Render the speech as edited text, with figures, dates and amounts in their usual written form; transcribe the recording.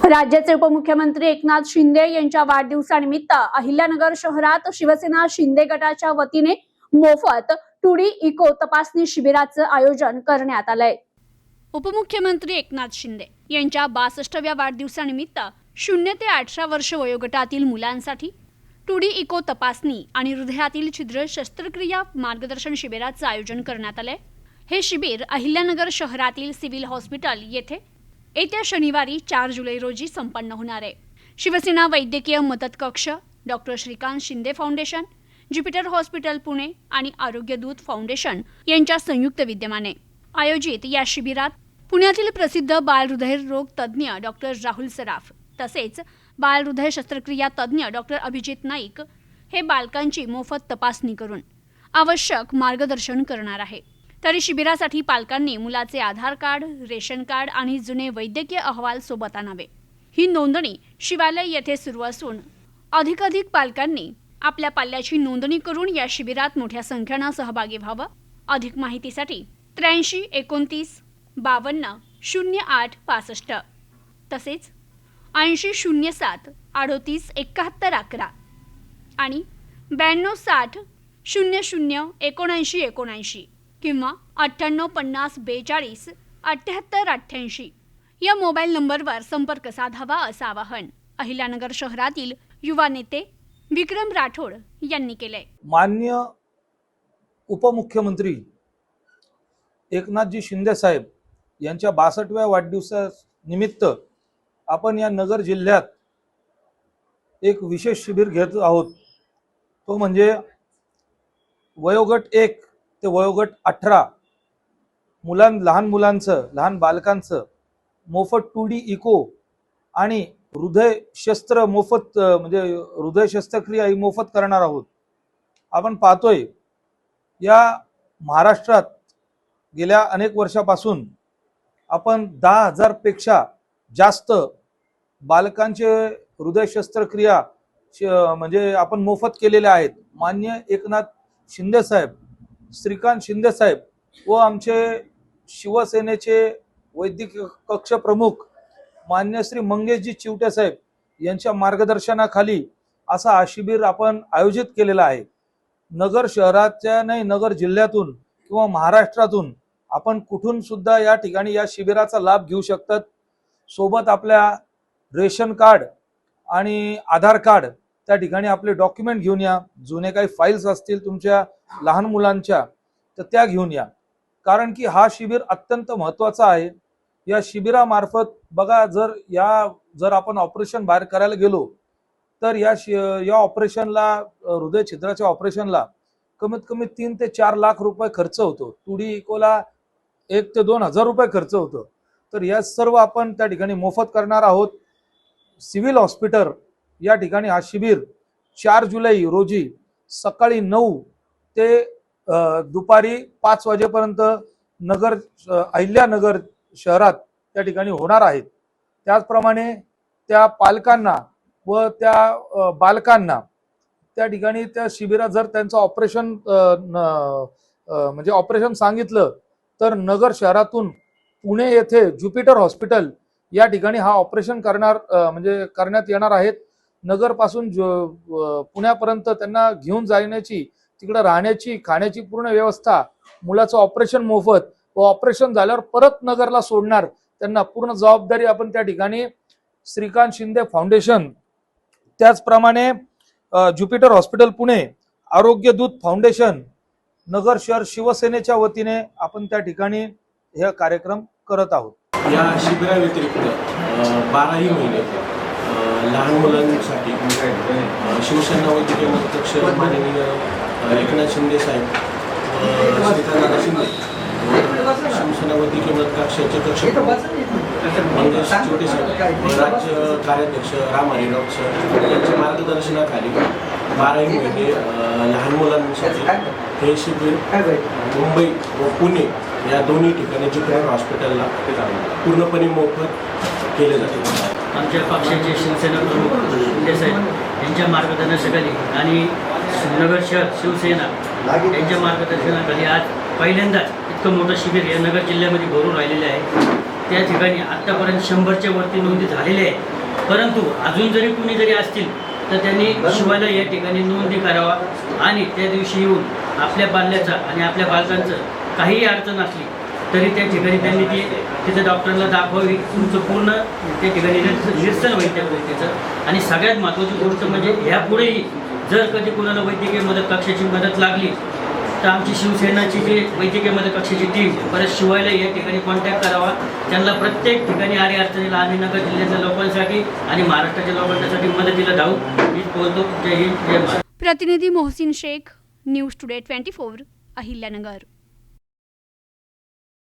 राज्याचे उपमुख्यमंत्री एकनाथ शिंदे यांच्या वाढदिवसानिमित्त अहिल्यानगर शहरात शिवसेना शिंदे गटाच्या वतीने मोफत टुडी इको तपासणी शिबिराचं आयोजन करण्यात आलंय। उपमुख्यमंत्री एकनाथ शिंदे यांच्या 62व्या वाढदिवसानिमित्त 0 ते 18 वर्ष वयोगटातील मुलांसाठी टुडी इको तपासणी आणि हृदयातील छिद्र शस्त्रक्रिया मार्गदर्शन शिबिराचं आयोजन करण्यात आलंय। हे शिबिर अहिल्यानगर शहरातील सिव्हिल हॉस्पिटल येथे येत्या शनिवारी 4 जुलै रोजी संपन्न होणार आहे। शिवसेना वैद्यकीय मदत कक्ष, doctor Shrikant Shinde foundation, Jupiter hospital Pune आणि आरोग्य दूत फाउंडेशन यांच्या संयुक्त विद्यमाने आयोजित या शिबिरात पुण्यातील प्रसिद्ध बालहृदय रोग तज्ज्ञ डॉक्टर राहुल सराफ तसेच बालहृदय शस्त्रक्रिया तज्ज्ञ डॉक्टर अभिजित नाईक हे बालकांची मोफत तपासणी करून आवश्यक मार्गदर्शन करणार आहे। तरी शिबिरासाठी पालकांनी मुलाचे आधार कार्ड, रेशन कार्ड आणि जुने वैद्यकीय अहवाल सोबत आणावे। ही नोंदणी शिवालय येथे सुरू असून अधिकाधिक पालकांनी आपल्या पाल्याची नोंदणी करून या शिबिरात मोठ्या संख्येने सहभागी व्हावं। अधिक माहितीसाठी 83 29 52 08 65 तसेच 80 07 38 71 11 आणि 92 60 00 79 79 किंवा 98 50 42 78 88 या मोबाईल नंबरवर संपर्क साधावा असं आवाहन अहिल्यानगर शहरातील युवा नेते विक्रम राठोड यांनी केले। माननीय उपमुख्यमंत्री एकनाथजी शिंदे साहेब यांच्या 62व्या वाढदिवसानिमित्त आपण या नगर जिल्ह्यात एक विशेष शिबिर घेत आहोत। तो म्हणजे वयोगट 1 ते वयोगट 18 लहान मुलांचं, लहान बालकांचं मोफत टुडी इको आणि हृदय शस्त्र मोफत म्हणजे हृदय शस्त्रक्रिया ही मोफत करणार आहोत। आपण पाहतोय या महाराष्ट्रात गेल्या अनेक वर्षापासून आपण 10,000 पेक्षा जास्त बालकांचे हृदय शस्त्रक्रिया म्हणजे आपण मोफत केलेले आहेत। माननीय एकनाथ शिंदे साहेब, श्रीकांत शिंदे साहेब व आमचे शिवसेनेचे वैद्यकीय कक्ष प्रमुख मान्य श्री मंगेशजी चिवटे साहेब यांच्या मार्गदर्शनाखाली असा हा शिबिर आपण आयोजित केलेला आहे। नगर शहराच्या नाही, नगर जिल्ह्यातून किंवा महाराष्ट्रातून आपण कुठून सुद्धा या ठिकाणी या शिबिराचा लाभ घेऊ शकतात। सोबत आपल्या रेशन कार्ड आणि आधार कार्ड त्या ठिकाणी आपले डॉक्युमेंट घेऊन या। जुने काही फाईल्स असतील तुमच्या लहान मुलांच्या तर त्या घेऊन या, कारण की हा शिबिर अत्यंत महत्त्वाचा आहे। या शिबिरामार्फत बघा, जर आपण ऑपरेशन बाहेर करायला गेलो तर या ऑपरेशनला, हृदय छिद्राच्या ऑपरेशनला कमीत कमी 3 ते 4 लाख रुपये खर्च होतो। टुडी इकोला 1 ते 2 हजार रुपये खर्च होतो। तर या सर्व आपण त्या ठिकाणी मोफत करणार आहोत। सिव्हिल हॉस्पिटल या ठिकाणी हा शिबिर 4 जुलै रोजी सकाळी 9 ते दुपारी 5 वाजेपर्यंत अहिल्यानगर शहरात त्या ठिकाणी होणार आहेत। त्याचप्रमाणे त्या पालकांना व त्या बालकांना त्या ठिकाणी त्या शिबिरात जर त्यांचं ऑपरेशन म्हणजे ऑपरेशन सांगितलं तर नगर शहरातून पुणे येथे ज्युपिटर हॉस्पिटल या ठिकाणी हा ऑपरेशन करण्यात येणार आहेत। नगर पासून पुण्यापर्यंत त्यांना घेऊन जाण्याची, तिकडे राहण्याची, खाण्याची पूर्ण व्यवस्था, मुलाचं ऑपरेशन मोफत व ऑपरेशन झाल्यावर परत नगरला सोडणार, त्यांना पूर्ण जबाबदारी आपण त्या ठिकाणी श्रीकांत शिंदे फाउंडेशन, त्याचप्रमाणे ज्युपिटर हॉस्पिटल पुणे, आरोग्य दूत फाउंडेशन, नगर शहर शिवसेनेच्या वतीने आपण त्या ठिकाणी हे कार्यक्रम करत आहोत। या शिबिराव्यतिरिक्त 12ही महिने लहान मुलांसाठी शिवसेना वैद्यकीय मदत कक्ष माननीय एकनाथ शिंदे साहेब, श्रीकांत शिंदे शिवसेना वैद्यकीय मदत कक्षाचे कक्ष मंगेश चिवटे साहेब, राज्य कार्याध्यक्ष राम हरिराव सर यांच्या मार्गदर्शनाखाली 12ही महिने लहान मुलांसाठी हे शिबिर मुंबई व पुणे या दोन्ही ठिकाणी ज्युपिटर हॉस्पिटलला पूर्णपणे मोफत केले जाते। आमच्या पक्षाचे शिवसेना प्रमुख शिंदे साहेब यांच्या मार्गदर्शनाखाली आणि नगर शहर शिवसेना यांच्या मार्गदर्शनाखाली आज पहिल्यांदाच इतकं मोठं शिबिर या नगर जिल्ह्यामध्ये भरून राहिलेलं आहे। त्या ठिकाणी आत्तापर्यंत 100च्या वरती नोंदी झालेल्या आहेत। परंतु अजून जरी कुणी जरी असतील तर त्यांनी शिवायला या ठिकाणी नोंदी करावा आणि त्या दिवशी येऊन आपल्या बाल्याचा आणि आपल्या बालकांचं काहीही अडचण असली तरी त्या ठिकाणी त्यांनी ती तिथं डॉक्टरला दाखवावी. तुमचं पूर्ण त्या ठिकाणी निरसन होईल त्या गोष्टीचं. आणि सगळ्यात महत्त्वाची गोष्ट म्हणजे ह्यापुढेही जर कधी कोणाला वैद्यकीय मदत कक्षाची मदत लागली तर आमची शिवसेनाची जी वैद्यकीय मदत कक्षाची टीम परत शिवायला या ठिकाणी कॉन्टॅक्ट करावा. त्यांना प्रत्येक ठिकाणी अडचणीला आम्ही नगर जिल्ह्याच्या लोकांसाठी आणि महाराष्ट्राच्या लोकांसाठी मदतीला धावू. मीच बोलतो. जय हिंद, जय महाराष्ट्र. प्रतिनिधी मोहसिन शेख, न्यूज टुडे 24, अहिल्यानगर.